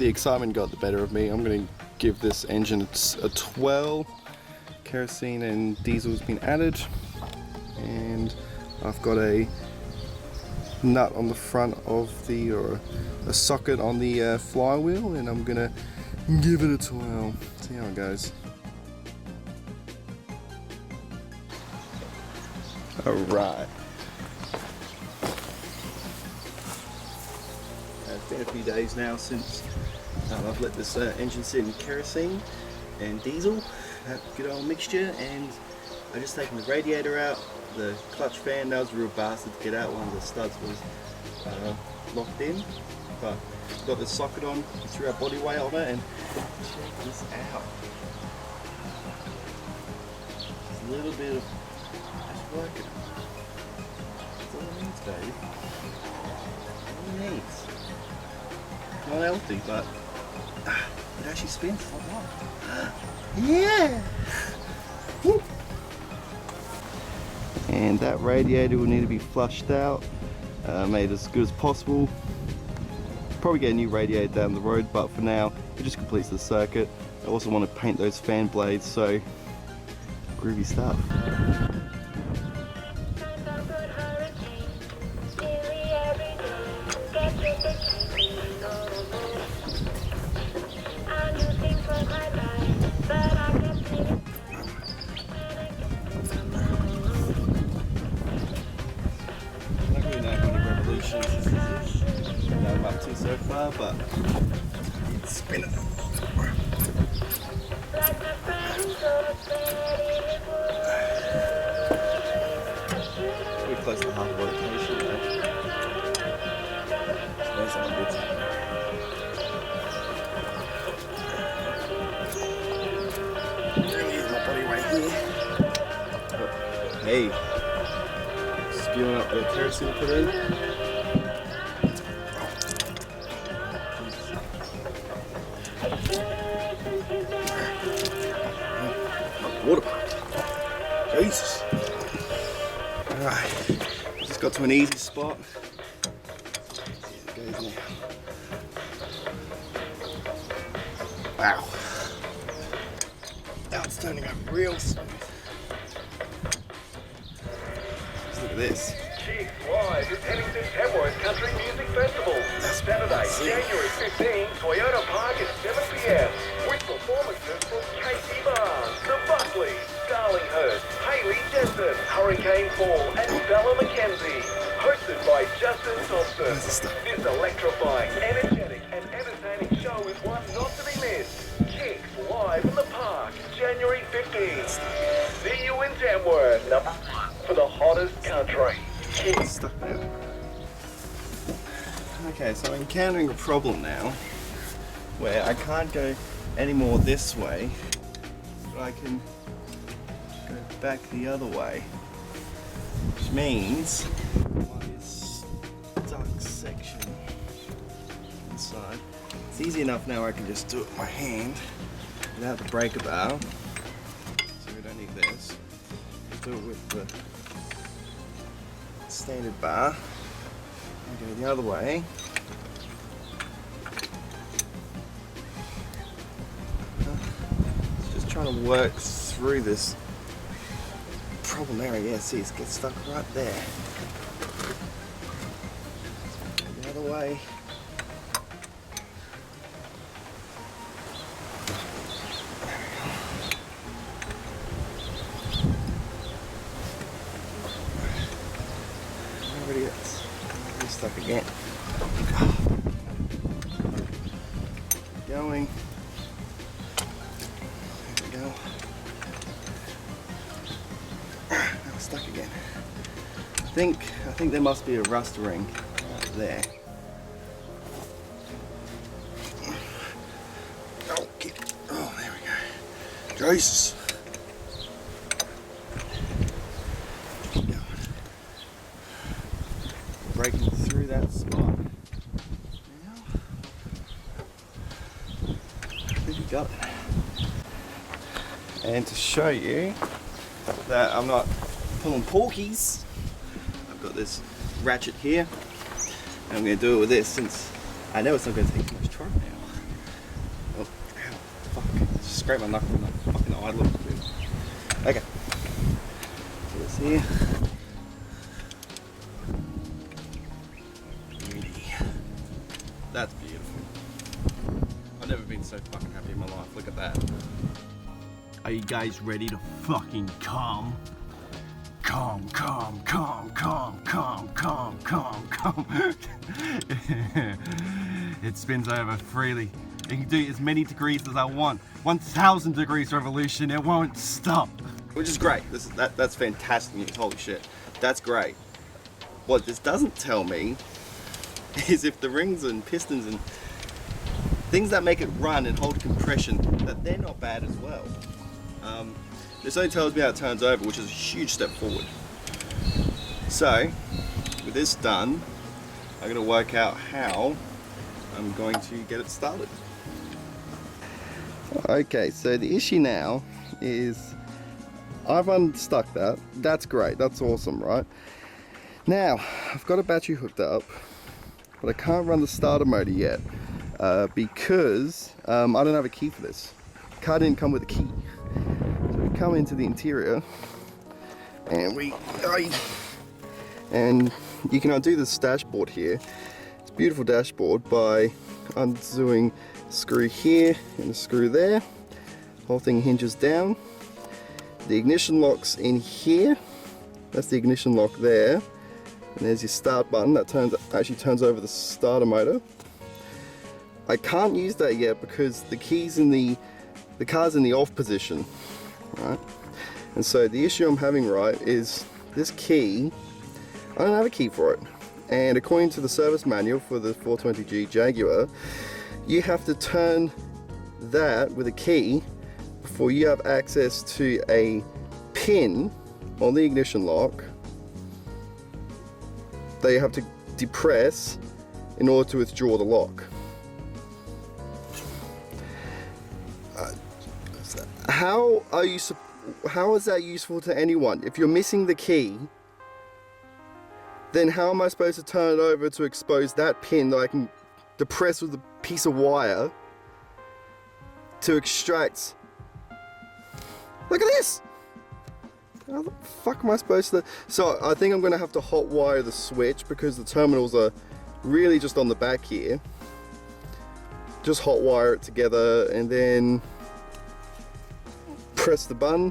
the excitement got the better of me. I'm going to give this engine a twirl. Kerosene and diesel's been added, and I've got a nut on the front of the, or a socket on the flywheel, and I'm gonna give it a twirl. See how it goes. Alright. It's been a few days now since I've let this engine sit in kerosene and diesel, that good old mixture, and I just taken the radiator out. The clutch fan, that was a real bastard to get out. One of the studs was locked in, but got the socket on, threw our body weight on it, and check this out. There's a little bit of just working. That's all it needs, baby. All it needs. Not healthy, but it actually spins like that. Yeah! Woo. And that radiator will need to be flushed out, made as good as possible. Probably get a new radiator down the road, but for now it just completes the circuit. I also want to paint those fan blades, so groovy stuff. I'm up to so far, but it's spinning. We're close to half of rotation though. There's on good. Here's my body right here. Hey, spewing up the kerosene put in. Water pipe. Jesus. Alright, just got to an easy spot. Here it goes now. Wow. Now it's turning up real smooth. Just look at this. Cheeks live at Pennington Tamworth Country Music Festival. Saturday, January 15, Toyota Park at 7 p.m. with performances from Casey Barnes, The Buckleys, Darlinghurst, Hayley Jensen, Hurricane Fall, and Bella McKenzie. Hosted by Justin Thompson. This electrifying, energetic, and entertaining show is one not to be missed. Kicks live in the park, January 15th. See you in Tamworth, number 1 for the hottest country. Kicks. Okay, so I'm encountering a problem now where I can't go any more this way, but I can go back the other way, which means my stuck section inside. It's easy enough now, I can just do it with my hand without the breaker bar, so we don't need this. Do it with the standard bar. Go the other way. Just trying to work through this problem area. Yeah, see, it gets stuck right there. Go the other way. There it is. Stuck again. Going. There we go. Now stuck again. I think there must be a rust ring right there. Oh, get it. Oh, there we go. Jesus. Keep going. Breaking through that spot. Now, I think we got it. And to show you that I'm not pulling porkies, I've got this ratchet here, and I'm going to do it with this since I know it's not going to take too much torque now. scrape my knuckle in the fucking eye look. Okay. So this here. That's beautiful. I've never been so fucking happy in my life. Look at that. Are you guys ready to fucking come? Come. It spins over freely. It can do as many degrees as I want. 1,000 degrees revolution, it won't stop. Which is great. That's fantastic news. Holy shit. That's great. What this doesn't tell me is if the rings and pistons and things that make it run and hold compression, that they're not bad as well. This only tells me how it turns over, which is a huge step forward. So, with this done, I'm going to work out how I'm going to get it started. Okay, so the issue now is I've unstuck that. That's great, that's awesome, right? Now, I've got a battery hooked up, but I can't run the starter motor yet because I don't have a key for this. The car didn't come with a key. So we come into the interior and you can undo this dashboard here. It's a beautiful dashboard by undoing a screw here and a screw there. Whole thing hinges down. The ignition lock's in here. That's the ignition lock there. And there's your start button that actually turns over the starter motor. I can't use that yet because the key's in the car's in the off position, right? And so the issue I'm having, right, is this key, I don't have a key for it. And according to the service manual for the 420G Jaguar, you have to turn that with a key before you have access to a pin on the ignition lock that you have to depress in order to withdraw the lock. How is that useful to anyone? If you're missing the key, then how am I supposed to turn it over to expose that pin that I can depress with a piece of wire to extract? Look at this! How the fuck am I supposed to? So I think I'm going to have to hot wire the switch because the terminals are really just on the back here. Just hot wire it together and then press the button,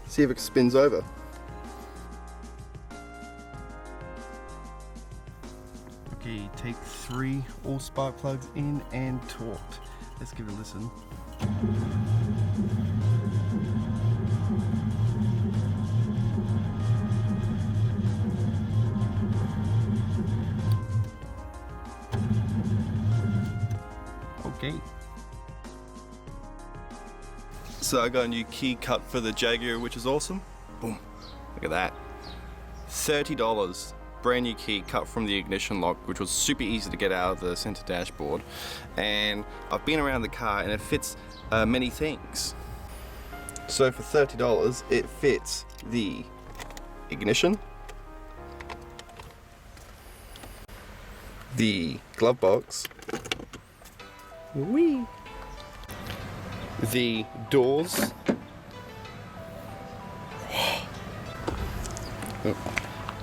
see if it spins over. Okay, take 3 all spark plugs in and torqued. Let's give it a listen. Okay. So I got a new key cut for the Jaguar, which is awesome. Boom. Look at that. $30. Brand new key cut from the ignition lock, which was super easy to get out of the center dashboard. And I've been around the car and it fits many things. So for $30, it fits the ignition, the glove box, whee, the doors,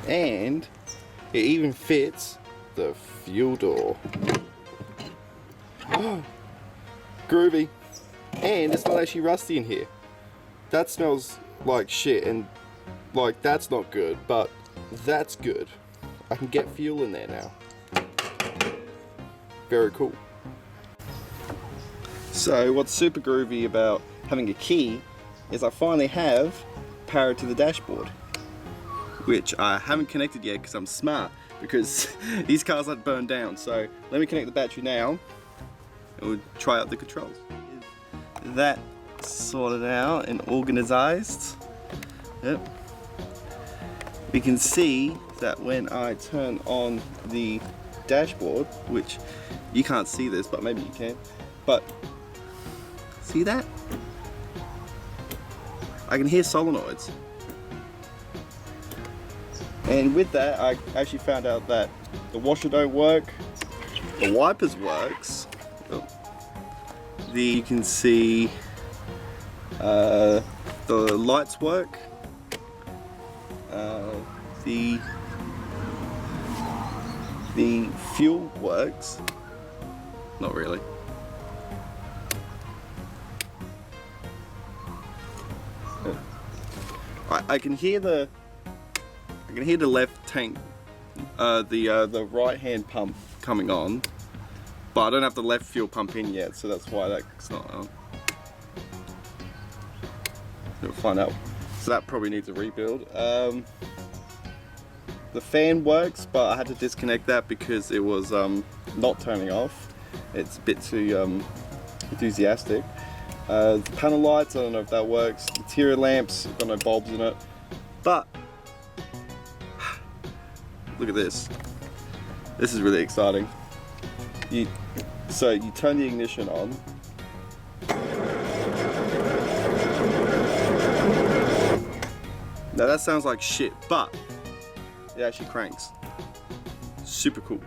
and it even fits the fuel door. Groovy. And it's not actually rusty in here. That smells like shit and like that's not good, but that's good. I can get fuel in there now. Very cool. So what's super groovy about having a key is I finally have power to the dashboard, which I haven't connected yet because I'm smart, because these cars aren't burned down. So let me connect the battery now and we'll try out the controls. That sorted out and organized. Yep. We can see that when I turn on the dashboard, which you can't see this, but maybe you can, but see that? I can hear solenoids. And with that, I actually found out that the washer don't work, the wipers works. Oh. You can see The lights work. The fuel works. Not really. I can hear the left tank, the right hand pump coming on, but I don't have the left fuel pump in yet, so that's why that's not on. We'll find out. So that probably needs a rebuild. The fan works, but I had to disconnect that because it was not turning off. It's a bit too enthusiastic. The panel lights, I don't know if that works. Interior lamps, got no bulbs in it. But look at this. This is really exciting. So you turn the ignition on. Now that sounds like shit, but it actually cranks. Super cool.